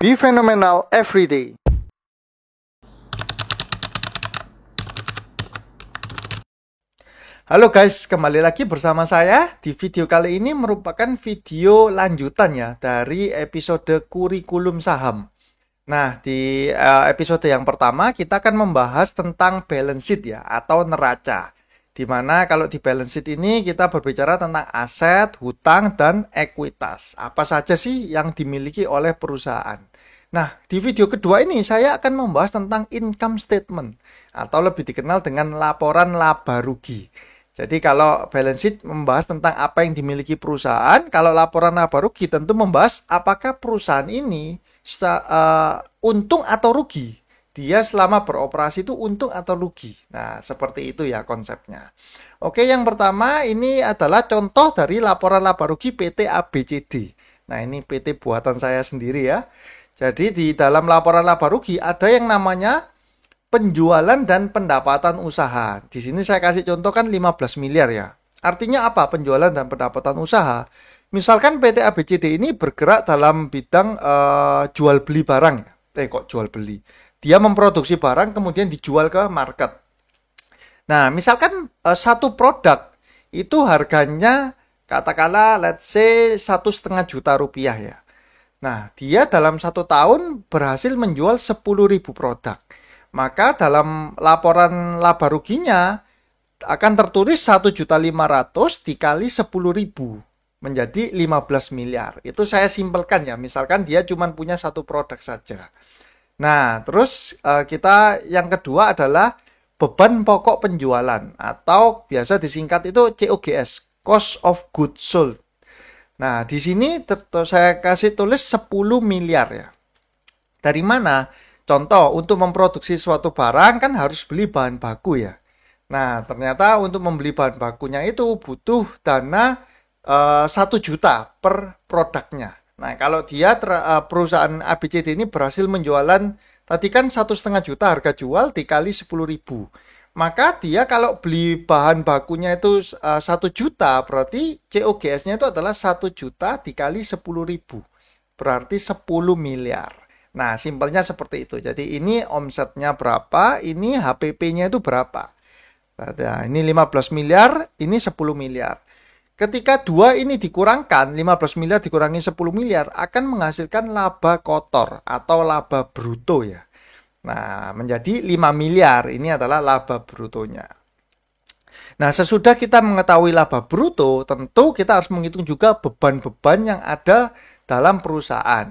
Be phenomenal every day. Halo guys, kembali lagi bersama saya. Di video kali ini merupakan video lanjutan ya dari episode kurikulum saham. Nah, di episode yang pertama kita akan membahas tentang balance sheet ya, atau neraca. Dimana kalau di balance sheet ini kita berbicara tentang aset, hutang, dan ekuitas. Apa saja sih yang dimiliki oleh perusahaan? Nah, di video kedua ini saya akan membahas tentang income statement, atau lebih dikenal dengan laporan laba rugi. Jadi kalau balance sheet membahas tentang apa yang dimiliki perusahaan, kalau laporan laba rugi tentu membahas apakah perusahaan ini untung atau rugi. Dia selama beroperasi itu untung atau rugi. Nah, seperti itu ya konsepnya. Oke, yang pertama ini adalah contoh dari laporan laba rugi PT ABCD. Nah, ini PT buatan saya sendiri ya. Jadi di dalam laporan laba rugi ada yang namanya penjualan dan pendapatan usaha. Di sini saya kasih contoh kan 15 miliar ya. Artinya apa penjualan dan pendapatan usaha? Misalkan PT ABCD ini bergerak dalam bidang jual beli barang. Kok jual beli? Dia memproduksi barang kemudian dijual ke market. Nah, misalkan satu produk itu harganya katakanlah let's say 1,5 juta rupiah ya. Nah, dia dalam 1 tahun berhasil menjual 10.000 produk. Maka dalam laporan laba ruginya akan tertulis 1.500.000 dikali 10.000 menjadi 15 miliar. Itu saya simpelkan ya, misalkan dia cuma punya satu produk saja. Nah, terus kita yang kedua adalah beban pokok penjualan atau biasa disingkat itu COGS, Cost of Goods Sold. Nah, di sini saya kasih tulis 10 miliar ya. Dari mana? Contoh, untuk memproduksi suatu barang kan harus beli bahan baku ya. Nah, ternyata untuk membeli bahan bakunya itu butuh dana 1 juta per produknya. Nah, kalau dia perusahaan ABCD ini berhasil menjualan, tadi kan 1,5 juta harga jual dikali 10.000. Maka dia kalau beli bahan bakunya itu 1 juta, berarti COGS-nya itu adalah 1 juta dikali 10.000. Berarti 10 miliar. Nah, simpelnya seperti itu. Jadi ini omsetnya berapa, ini HPP-nya itu berapa. Nah, ini 15 miliar, ini 10 miliar. Ketika dua ini dikurangkan, 15 miliar dikurangi 10 miliar, akan menghasilkan laba kotor atau laba bruto ya. Nah, menjadi 5 miliar. Ini adalah laba brutonya. Nah, sesudah kita mengetahui laba bruto, tentu kita harus menghitung juga beban-beban yang ada dalam perusahaan.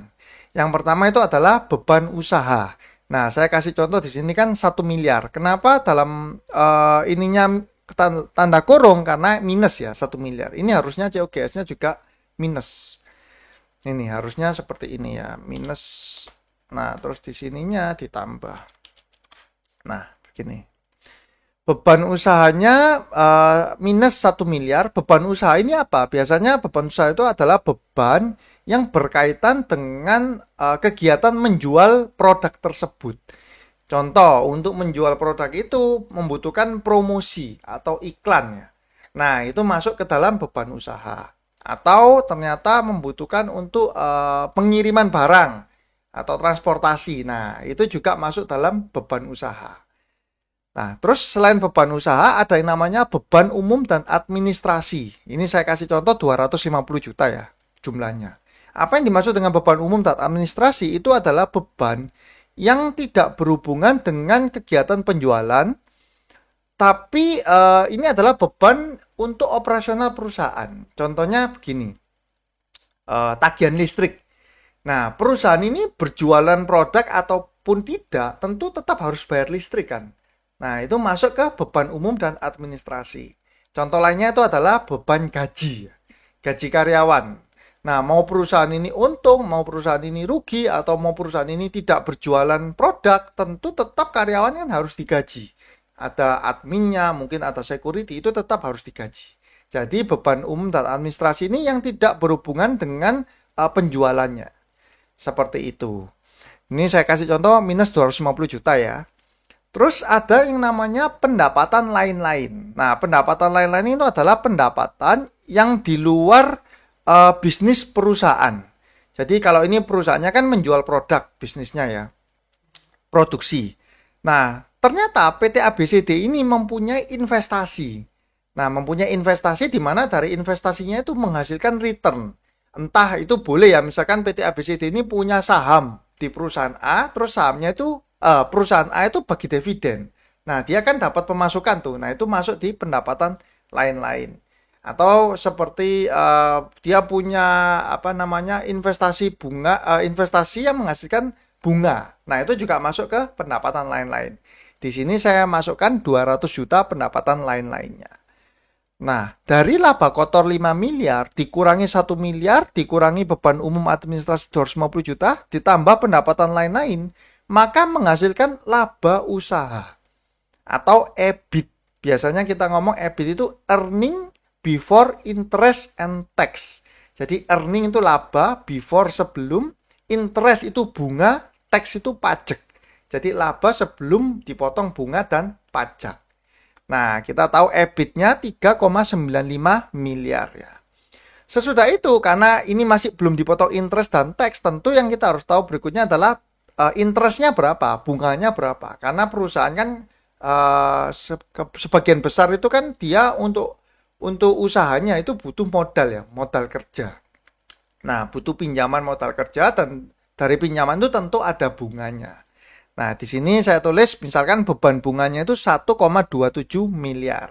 Yang pertama itu adalah beban usaha. Nah, saya kasih contoh di sini kan 1 miliar. Kenapa dalam ininya tanda kurung? Karena minus ya, 1 miliar. Ini harusnya COGS-nya juga minus. Ini harusnya seperti ini ya, minus. Nah, terus di sininya ditambah. Nah, begini. Beban usahanya minus 1 miliar. Beban usaha ini apa? Biasanya beban usaha itu adalah beban yang berkaitan dengan kegiatan menjual produk tersebut. Contoh, untuk menjual produk itu membutuhkan promosi atau iklan ya. Nah, itu masuk ke dalam beban usaha. Atau ternyata membutuhkan untuk pengiriman barang atau transportasi. Nah, itu juga masuk dalam beban usaha. Nah, terus selain beban usaha ada yang namanya beban umum dan administrasi. Ini saya kasih contoh 250 juta ya jumlahnya. Apa yang dimaksud dengan beban umum dan administrasi? Itu adalah beban yang tidak berhubungan dengan kegiatan penjualan, tapi ini adalah beban untuk operasional perusahaan. Contohnya begini, tagihan listrik. Nah, perusahaan ini berjualan produk ataupun tidak, tentu tetap harus bayar listrik kan. Nah, itu masuk ke beban umum dan administrasi. Contoh lainnya itu adalah beban gaji, gaji karyawan. Nah, mau perusahaan ini untung, mau perusahaan ini rugi, atau mau perusahaan ini tidak berjualan produk, tentu tetap karyawan kan harus digaji. Ada adminnya, mungkin ada security, itu tetap harus digaji. Jadi beban umum dan administrasi ini yang tidak berhubungan dengan penjualannya. Seperti itu. Ini saya kasih contoh minus 250 juta ya. Terus ada yang namanya pendapatan lain-lain. Nah, pendapatan lain-lain itu adalah pendapatan yang di luar bisnis perusahaan. Jadi kalau ini perusahaannya kan menjual produk bisnisnya ya, produksi. Nah, ternyata PT ABCD ini mempunyai investasi. Nah, mempunyai investasi di mana dari investasinya itu menghasilkan return. Entah itu boleh ya, misalkan PT ABCD ini punya saham di perusahaan A, terus sahamnya itu perusahaan A itu bagi dividen. Nah, dia kan dapat pemasukan tuh. Nah, itu masuk di pendapatan lain-lain. Atau seperti dia punya apa namanya investasi bunga, investasi yang menghasilkan bunga. Nah, itu juga masuk ke pendapatan lain-lain. Di sini saya masukkan 200 juta pendapatan lain-lainnya. Nah, dari laba kotor 5 miliar, dikurangi 1 miliar, dikurangi beban umum administrasi 250 juta, ditambah pendapatan lain-lain, maka menghasilkan laba usaha atau EBIT. Biasanya kita ngomong EBIT itu earning before interest and tax. Jadi earning itu laba, before sebelum, interest itu bunga, tax itu pajak. Jadi laba sebelum dipotong bunga dan pajak. Nah, kita tahu EBIT-nya 3,95 miliar ya. Sesudah itu, karena ini masih belum dipotong interest dan tax, tentu yang kita harus tahu berikutnya adalah interestnya berapa, bunganya berapa. Karena perusahaan kan sebagian besar itu kan dia untuk usahanya itu butuh modal ya, modal kerja. Nah, butuh pinjaman modal kerja dan dari pinjaman itu tentu ada bunganya. Nah, di sini saya tulis misalkan beban bunganya itu 1,27 miliar.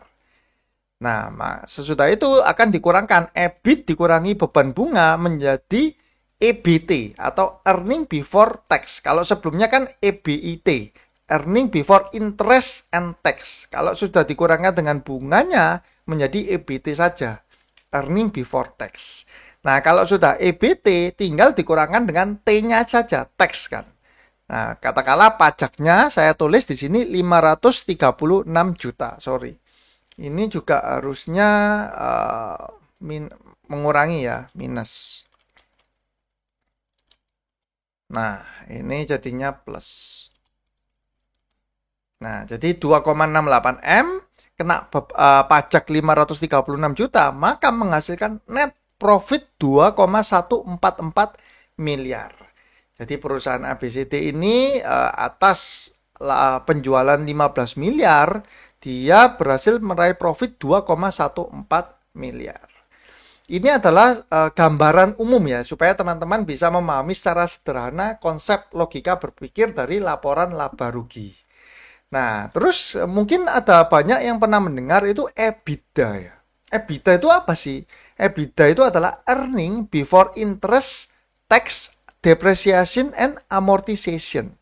Nah, sesudah itu akan dikurangkan EBIT dikurangi beban bunga menjadi EBT atau earning before tax. Kalau sebelumnya kan EBIT, earning before interest and tax. Kalau sudah dikurangkan dengan bunganya menjadi EBT saja, earning before tax. Nah, kalau sudah EBT tinggal dikurangkan dengan T-nya saja, tax kan. Nah, katakanlah pajaknya saya tulis di sini 536 juta. Sorry. Ini juga harusnya mengurangi ya, minus. Nah, ini jadinya plus. Nah, jadi 2,68 M kena pajak 536 juta, maka menghasilkan net profit 2,144 miliar. Jadi perusahaan ABCD ini atas penjualan 15 miliar, dia berhasil meraih profit 2,14 miliar. Ini adalah gambaran umum ya, supaya teman-teman bisa memahami secara sederhana konsep logika berpikir dari laporan laba rugi. Nah, terus mungkin ada banyak yang pernah mendengar itu EBITDA ya. EBITDA itu apa sih? EBITDA itu adalah earning before interest, tax, depreciation and amortization.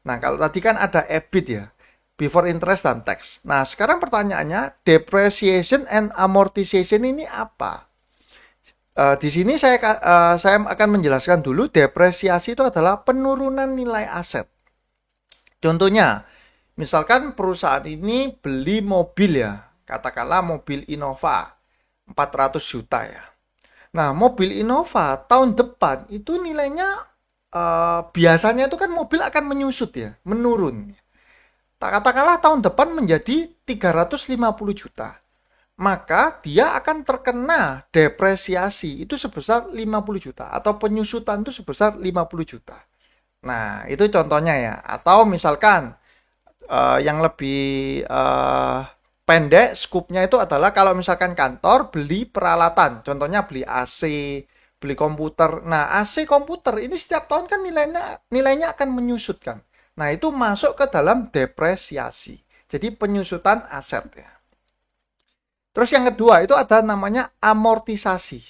Nah, kalau tadi kan ada EBIT ya, before interest dan tax. Nah, sekarang pertanyaannya, depreciation and amortization ini apa? Di sini saya akan menjelaskan dulu, depresiasi itu adalah penurunan nilai aset. Contohnya, misalkan perusahaan ini beli mobil ya, katakanlah mobil Innova 400 juta ya. Nah, mobil Innova tahun depan itu nilainya biasanya itu kan mobil akan menyusut ya, menurun. Katakanlah tahun depan menjadi 350 juta. Maka dia akan terkena depresiasi itu sebesar 50 juta atau penyusutan itu sebesar 50 juta. Nah, itu contohnya ya. Atau misalkan yang lebih pendek skupnya itu adalah kalau misalkan kantor beli peralatan, contohnya beli AC, beli komputer. Nah, AC komputer ini setiap tahun kan nilainya akan menyusut kan. Nah, itu masuk ke dalam depresiasi. Jadi penyusutan aset ya. Terus yang kedua itu ada namanya amortisasi.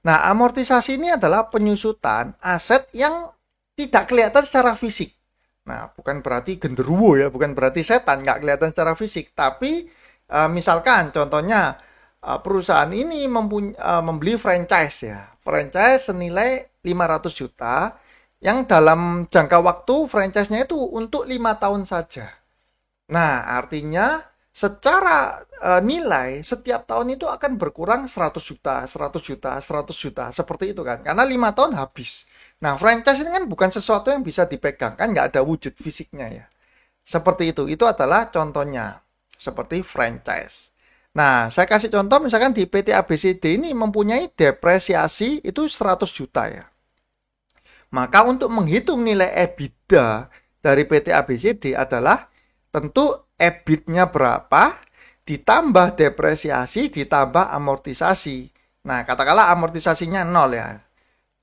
Nah, amortisasi ini adalah penyusutan aset yang tidak kelihatan secara fisik. Nah, bukan berarti genderuwo ya, bukan berarti setan, nggak kelihatan secara fisik. Tapi misalkan contohnya perusahaan ini membeli franchise ya. Franchise senilai 500 juta yang dalam jangka waktu franchise-nya itu untuk 5 tahun saja. Nah, artinya secara nilai setiap tahun itu akan berkurang 100 juta, 100 juta, 100 juta, seperti itu kan. Karena 5 tahun habis. Nah, franchise ini kan bukan sesuatu yang bisa dipegang, kan nggak ada wujud fisiknya ya. Seperti itu adalah contohnya, seperti franchise. Nah, saya kasih contoh misalkan di PT ABCD ini mempunyai depresiasi itu 100 juta ya. Maka untuk menghitung nilai EBITDA dari PT ABCD adalah tentu EBIT-nya berapa, ditambah depresiasi, ditambah amortisasi. Nah, katakanlah amortisasinya 0 ya.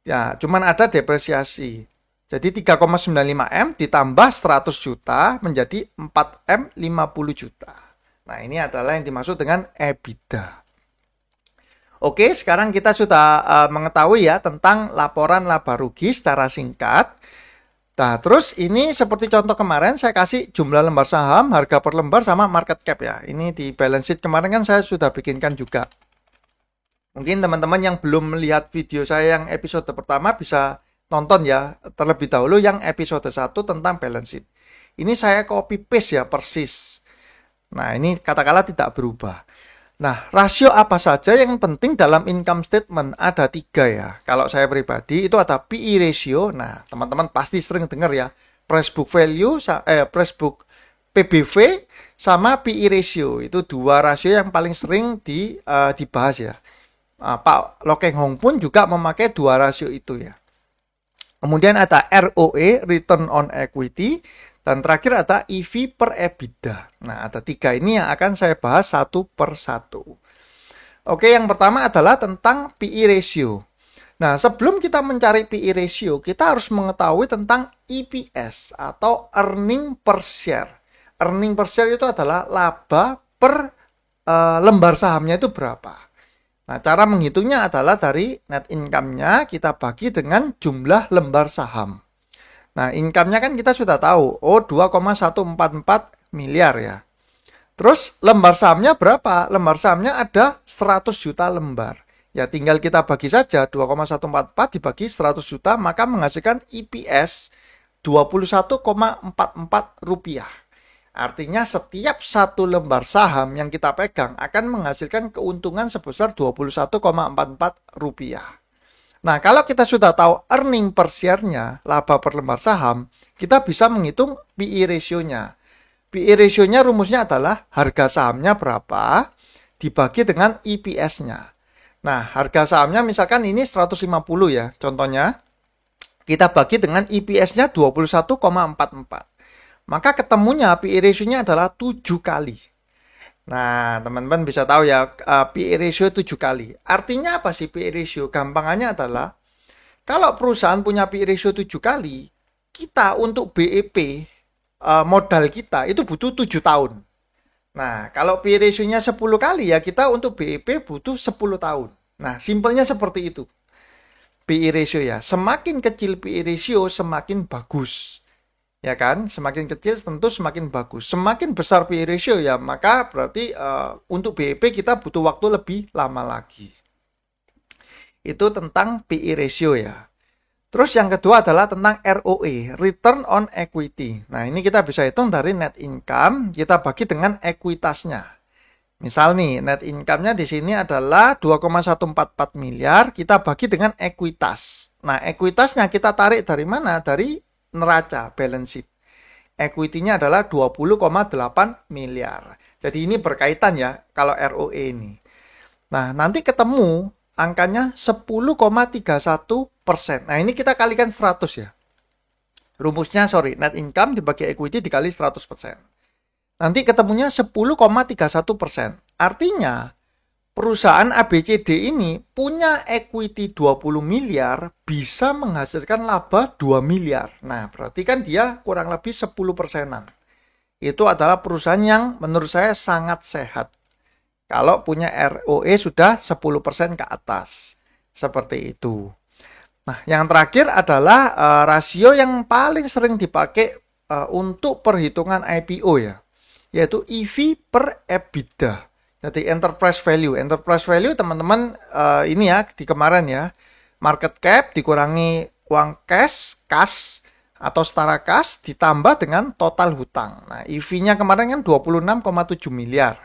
Ya, cuman ada depresiasi. Jadi 3,95 M ditambah 100 juta menjadi 4 M 50 juta. Nah, ini adalah yang dimaksud dengan EBITDA. Oke, sekarang kita sudah mengetahui ya tentang laporan laba rugi secara singkat. Nah, terus ini seperti contoh kemarin saya kasih jumlah lembar saham, harga per lembar sama market cap ya. Ini di balance sheet kemarin kan saya sudah bikinkan juga. Mungkin teman-teman yang belum melihat video saya yang episode pertama bisa tonton ya terlebih dahulu yang episode 1 tentang balance sheet. Ini saya copy paste ya persis. Nah, ini katakanlah tidak berubah. Nah, rasio apa saja yang penting dalam income statement? Ada 3 ya. Kalau saya pribadi itu ada PE ratio. Nah, teman-teman pasti sering dengar ya. Price book value, price book PBV sama PE ratio. Itu 2 rasio yang paling sering dibahas ya. Pak Lo Keng Hong pun juga memakai 2 rasio itu ya. Kemudian ada ROE, Return on Equity. Dan terakhir ada EV per EBITDA. Nah, ada 3 ini yang akan saya bahas satu per satu. Oke, yang pertama adalah tentang PE ratio. Nah, sebelum kita mencari PE ratio, kita harus mengetahui tentang EPS atau earning per share. Earning per share itu adalah laba per lembar sahamnya itu berapa. Nah, cara menghitungnya adalah dari net income-nya kita bagi dengan jumlah lembar saham. Nah, income-nya kan kita sudah tahu. Oh, 2,144 miliar ya. Terus lembar sahamnya berapa? Lembar sahamnya ada 100 juta lembar. Ya, tinggal kita bagi saja 2,144 dibagi 100 juta, maka menghasilkan EPS 21,44 rupiah. Artinya setiap satu lembar saham yang kita pegang akan menghasilkan keuntungan sebesar 21,44 rupiah. Nah, kalau kita sudah tahu earning per share-nya, laba per lembar saham, kita bisa menghitung PE ratio-nya. PE ratio-nya rumusnya adalah harga sahamnya berapa dibagi dengan EPS-nya. Nah, harga sahamnya misalkan ini 150 ya, contohnya. Kita bagi dengan EPS-nya 21,44. Maka ketemunya PE ratio-nya adalah 7 kali. Nah, teman-teman bisa tahu ya, PE ratio 7 kali. Artinya apa sih PE ratio? Gampangannya adalah, kalau perusahaan punya PE ratio 7 kali, kita untuk BEP, modal kita itu butuh 7 tahun. Nah, kalau PE ratio-nya 10 kali ya, kita untuk BEP butuh 10 tahun. Nah, simpelnya seperti itu. PE ratio ya, semakin kecil PE ratio, semakin bagus. Ya kan, semakin kecil tentu semakin bagus. Semakin besar PE ratio ya, maka berarti untuk BEP kita butuh waktu lebih lama lagi. Itu tentang PE ratio ya. Terus yang kedua adalah tentang ROE, Return on Equity. Nah, ini kita bisa hitung dari net income, kita bagi dengan ekuitasnya. Misal nih, net income-nya di sini adalah 2,144 miliar, kita bagi dengan ekuitas. Nah, ekuitasnya kita tarik dari mana? Dari neraca balance sheet. Equity-nya adalah 20,8 miliar. Jadi ini berkaitan ya kalau ROE ini. Nah, nanti ketemu angkanya 10,31%. Nah, ini kita kalikan 100 ya. Rumusnya net income dibagi equity dikali 100%. Nanti ketemunya 10,31%. Artinya perusahaan ABCD ini punya equity 20 miliar, bisa menghasilkan laba 2 miliar. Nah, berarti kan dia kurang lebih 10%-an. Itu adalah perusahaan yang menurut saya sangat sehat. Kalau punya ROE sudah 10% ke atas. Seperti itu. Nah, yang terakhir adalah rasio yang paling sering dipakai untuk perhitungan IPO ya. Yaitu EV per EBITDA. Jadi enterprise value. Enterprise value teman-teman ini ya di kemarin ya. Market cap dikurangi uang cash atau setara cash ditambah dengan total hutang. Nah, EV-nya kemarin kan 26,7 miliar.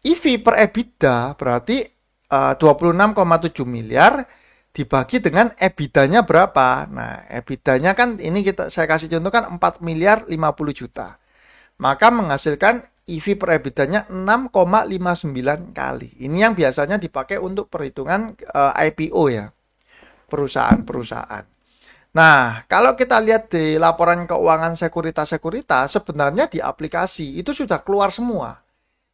EV per EBITDA berarti 26,7 miliar dibagi dengan EBITDA-nya berapa? Nah, EBITDA-nya kan ini saya kasih contoh kan 4 miliar 50 juta. Maka menghasilkan EV per EBITDA-nya 6,59 kali. Ini yang biasanya dipakai untuk perhitungan IPO ya, perusahaan-perusahaan. Nah, kalau kita lihat di laporan keuangan sekuritas-sekuritas, sebenarnya di aplikasi itu sudah keluar semua.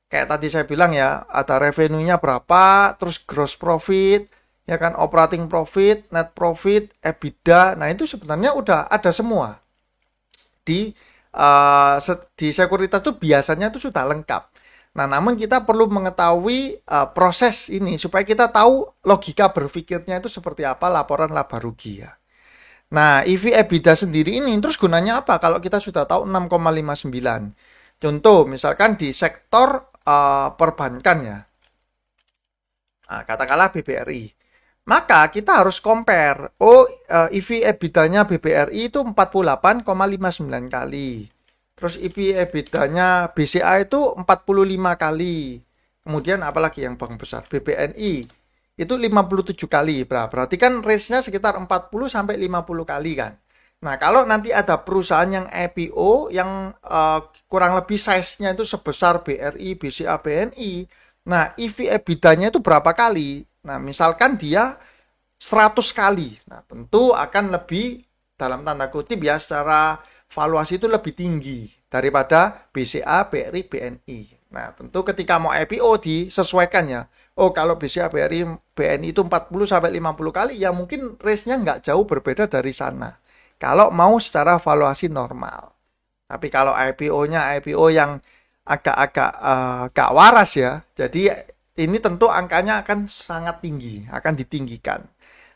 Kayak tadi saya bilang ya, ada revenue-nya berapa, terus gross profit, ya kan, operating profit, net profit, EBITDA. Nah, itu sebenarnya udah ada semua di di sekuritas tuh biasanya itu sudah lengkap. Nah, namun kita perlu mengetahui proses ini supaya kita tahu logika berpikirnya itu seperti apa laporan laba rugi ya. Nah, EV EBITDA sendiri ini terus gunanya apa kalau kita sudah tahu 6,59? Contoh, misalkan di sektor perbankan ya. Nah, katakanlah BBRI. Maka kita harus compare. Oh, EV EBITDA-nya BBRI itu 48,59 kali. Terus EV EBITDA-nya BCA itu 45 kali. Kemudian apalagi yang bank besar? BBNI itu 57 kali. Berarti kan range-nya sekitar 40 sampai 50 kali kan. Nah, kalau nanti ada perusahaan yang IPO yang kurang lebih size-nya itu sebesar BRI, BCA, BNI. Nah, EV EBITDA-nya itu berapa kali? Nah, misalkan dia 100 kali. Nah, tentu akan lebih dalam tanda kutip ya secara valuasi itu lebih tinggi daripada BCA, BRI, BNI. Nah, tentu ketika mau IPO disesuaikan ya. Oh, kalau BCA, BRI, BNI itu 40 sampai 50 kali ya mungkin range-nya nggak jauh berbeda dari sana. Kalau mau secara valuasi normal. Tapi kalau IPO-nya IPO yang agak-agak gak waras ya. Jadi ini tentu angkanya akan sangat tinggi, akan ditinggikan.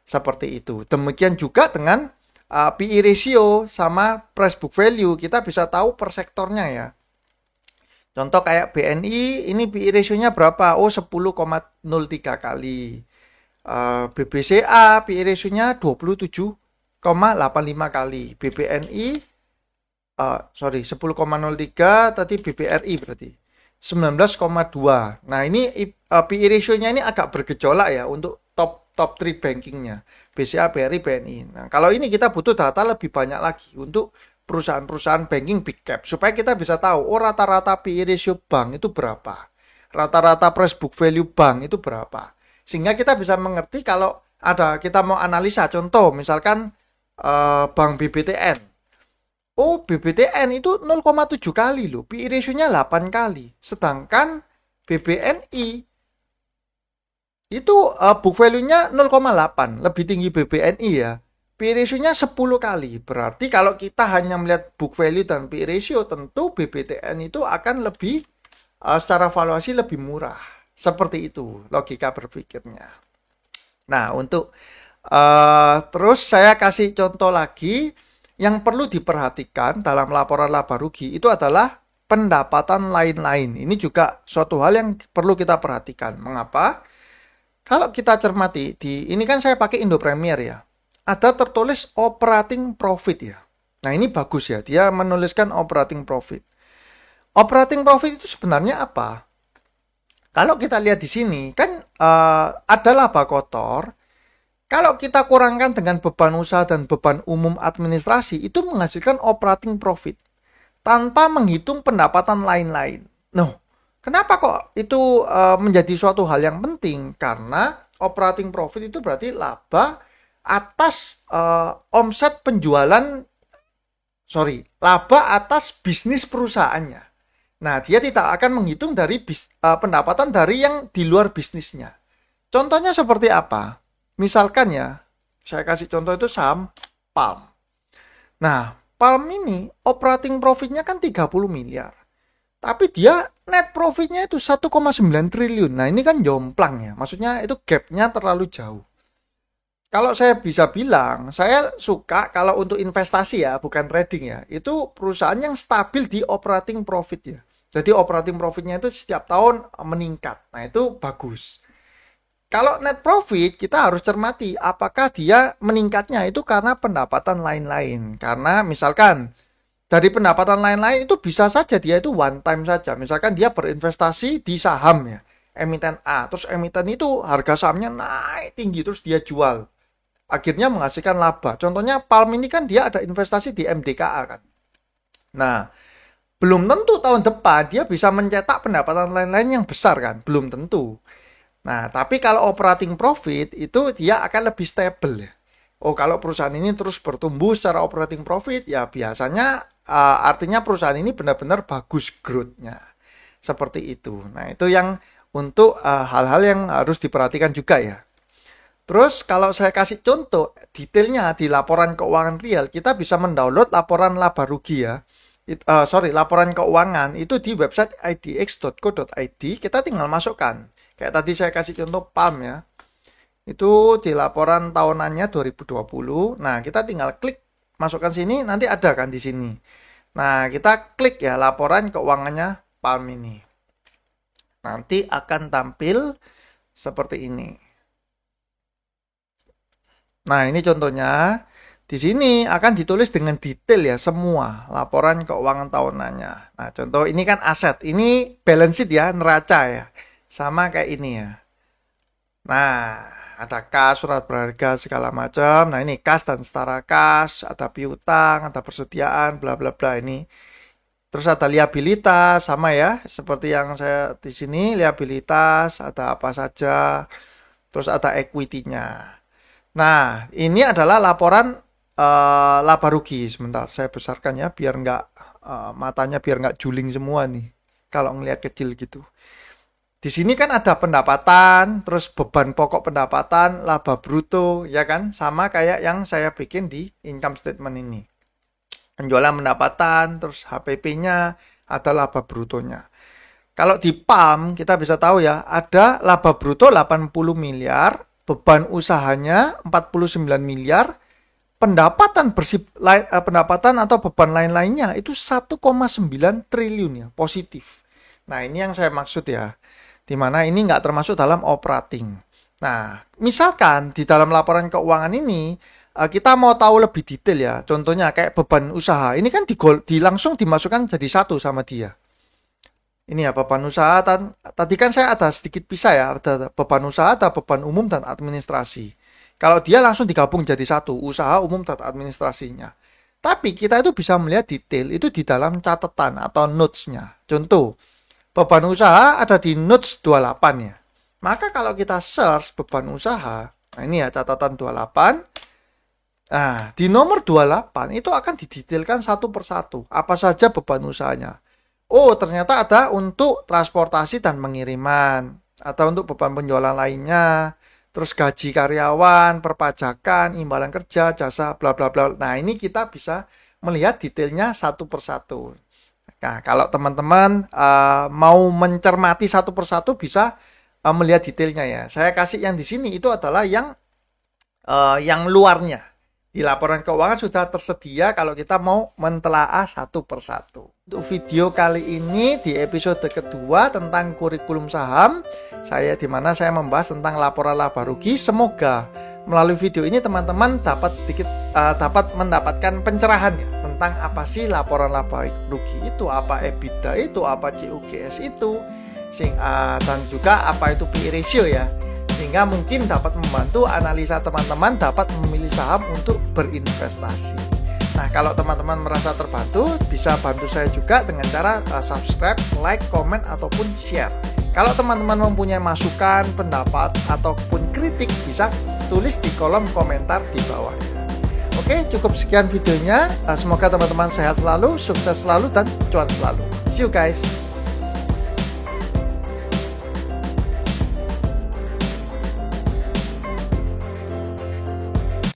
Seperti itu. Demikian juga dengan PE ratio sama price book value. Kita bisa tahu per sektornya ya. Contoh kayak BNI, ini PE ratio-nya berapa? Oh, 10,03 kali. BBCA, PE ratio-nya 27,85 kali. BBNI, sorry, 10,03, tadi BBRI berarti. 19,2. Nah, ini PE ratio-nya ini agak bergejolak ya untuk top 3 bankingnya. BCA, BRI, BNI. Nah, kalau ini kita butuh data lebih banyak lagi untuk perusahaan-perusahaan banking big cap. Supaya kita bisa tahu, oh rata-rata PE ratio bank itu berapa. Rata-rata price book value bank itu berapa. Sehingga kita bisa mengerti kalau ada kita mau analisa. Contoh, misalkan bank BBTN. Oh, BBTN itu 0,7 kali loh. PE ratio-nya 8 kali. Sedangkan BBNI itu book value-nya 0,8. Lebih tinggi BBNI ya. PE ratio-nya 10 kali. Berarti kalau kita hanya melihat book value dan PE ratio, tentu BBTN itu akan lebih, secara valuasi lebih murah. Seperti itu logika berpikirnya. Nah, untuk terus saya kasih contoh lagi. Yang perlu diperhatikan dalam laporan laba rugi itu adalah pendapatan lain-lain. Ini juga suatu hal yang perlu kita perhatikan. Mengapa? Kalau kita cermati, ini kan saya pakai Indo Premier ya. Ada tertulis operating profit ya. Nah, ini bagus ya. Dia menuliskan operating profit. Operating profit itu sebenarnya apa? Kalau kita lihat di sini, kan ada laba kotor. Kalau kita kurangkan dengan beban usaha dan beban umum administrasi, itu menghasilkan operating profit. Tanpa menghitung pendapatan lain-lain. Noh, kenapa kok itu menjadi suatu hal yang penting? Karena operating profit itu berarti laba atas omset penjualan, laba atas bisnis perusahaannya. Nah, dia tidak akan menghitung dari pendapatan dari yang di luar bisnisnya. Contohnya seperti apa? Misalkan ya, saya kasih contoh itu saham Palm. Nah, Palm ini operating profitnya kan 30 miliar. Tapi dia net profitnya itu 1,9 triliun. Nah, ini kan jomplang ya. Maksudnya itu gapnya terlalu jauh. Kalau saya bisa bilang, saya suka kalau untuk investasi ya, bukan trading ya. Itu perusahaan yang stabil di operating profit ya. Jadi operating profitnya itu setiap tahun meningkat. Nah, itu bagus. Kalau net profit, kita harus cermati apakah dia meningkatnya itu karena pendapatan lain-lain. Karena misalkan dari pendapatan lain-lain itu bisa saja dia itu one time saja. Misalkan dia berinvestasi di saham ya, emiten A. Terus emiten itu harga sahamnya naik tinggi, terus dia jual. Akhirnya menghasilkan laba. Contohnya Palm ini kan dia ada investasi di MDKA kan. Nah, belum tentu tahun depan dia bisa mencetak pendapatan lain-lain yang besar kan. Belum tentu. Nah, tapi kalau operating profit itu dia akan lebih stable ya. Oh, kalau perusahaan ini terus bertumbuh secara operating profit, ya biasanya artinya perusahaan ini benar-benar bagus growth-nya. Seperti itu. Nah, itu yang untuk hal-hal yang harus diperhatikan juga ya. Terus kalau saya kasih contoh detailnya di laporan keuangan real, kita bisa mendownload laporan laba rugi ya. Laporan keuangan itu di website idx.co.id, kita tinggal masukkan. Kayak tadi saya kasih contoh PAM ya. Itu di laporan tahunannya 2020. Nah, kita tinggal klik masukkan sini, nanti ada kan di sini. Nah, kita klik ya laporan keuangannya PAM ini. Nanti akan tampil seperti ini. Nah, ini contohnya. Di sini akan ditulis dengan detail ya semua laporan keuangan tahunannya. Nah, contoh ini kan aset. Ini balance sheet ya, neraca ya. Sama kayak ini ya. Nah, ada kas, surat berharga segala macam. Nah, ini kas dan setara kas, ada piutang, ada persediaan, bla bla bla ini. Terus ada liabilitas sama ya, seperti yang saya di sini liabilitas ada apa saja. Terus ada equity-nya. Nah, ini adalah laporan laba rugi. Sebentar, saya besarkan ya, biar nggak matanya biar nggak juling semua nih. Kalau ngelihat kecil gitu. Di sini kan ada pendapatan, terus beban pokok pendapatan, laba bruto, ya kan? Sama kayak yang saya bikin di income statement ini. Penjualan pendapatan, terus HPP-nya, ada laba brutonya. Kalau di PAM, kita bisa tahu ya, ada laba bruto 80 miliar, beban usahanya 49 miliar, pendapatan atau beban lain-lainnya itu 1,9 triliun ya, positif. Nah, ini yang saya maksud ya, dimana ini nggak termasuk dalam operating. Nah, misalkan di dalam laporan keuangan ini kita mau tahu lebih detail ya, contohnya kayak beban usaha, ini kan langsung dimasukkan jadi satu sama dia. Ini ya beban usaha, tadi kan saya ada sedikit pisah ya, ada beban usaha, ada beban umum dan administrasi. Kalau dia langsung digabung jadi satu, usaha, umum, dan administrasinya. Tapi kita itu bisa melihat detail itu di dalam catatan atau notes-nya. Contoh, beban usaha ada di notes 28 ya. Maka kalau kita search beban usaha, nah ini ya catatan 28. Nah, di nomor 28 itu akan didetailkan satu persatu. Apa saja beban usahanya. Oh, ternyata ada untuk transportasi dan pengiriman. Atau untuk beban penjualan lainnya. Terus gaji karyawan, perpajakan, imbalan kerja, jasa, bla bla bla. Nah, ini kita bisa melihat detailnya satu persatu. Nah, kalau teman-teman mau mencermati satu persatu bisa melihat detailnya ya. Saya kasih yang di sini itu adalah yang luarnya. Di laporan keuangan sudah tersedia kalau kita mau mentelaah satu persatu. Untuk video kali ini di episode kedua tentang kurikulum saham, di mana saya membahas tentang laporan laba rugi. Semoga melalui video ini teman-teman dapat mendapatkan pencerahan ya, tentang apa sih laporan laba rugi itu, apa EBITDA itu, apa COGS itu, dan juga apa itu PE ratio ya. Sehingga mungkin dapat membantu analisa teman-teman dapat memilih saham untuk berinvestasi. Nah, kalau teman-teman merasa terbantu, bisa bantu saya juga dengan cara subscribe, like, komen, ataupun share. Kalau teman-teman mempunyai masukan, pendapat, ataupun kritik, bisa tulis di kolom komentar di bawah. Oke, cukup sekian videonya. Semoga teman-teman sehat selalu, sukses selalu, dan cuan selalu. See you guys!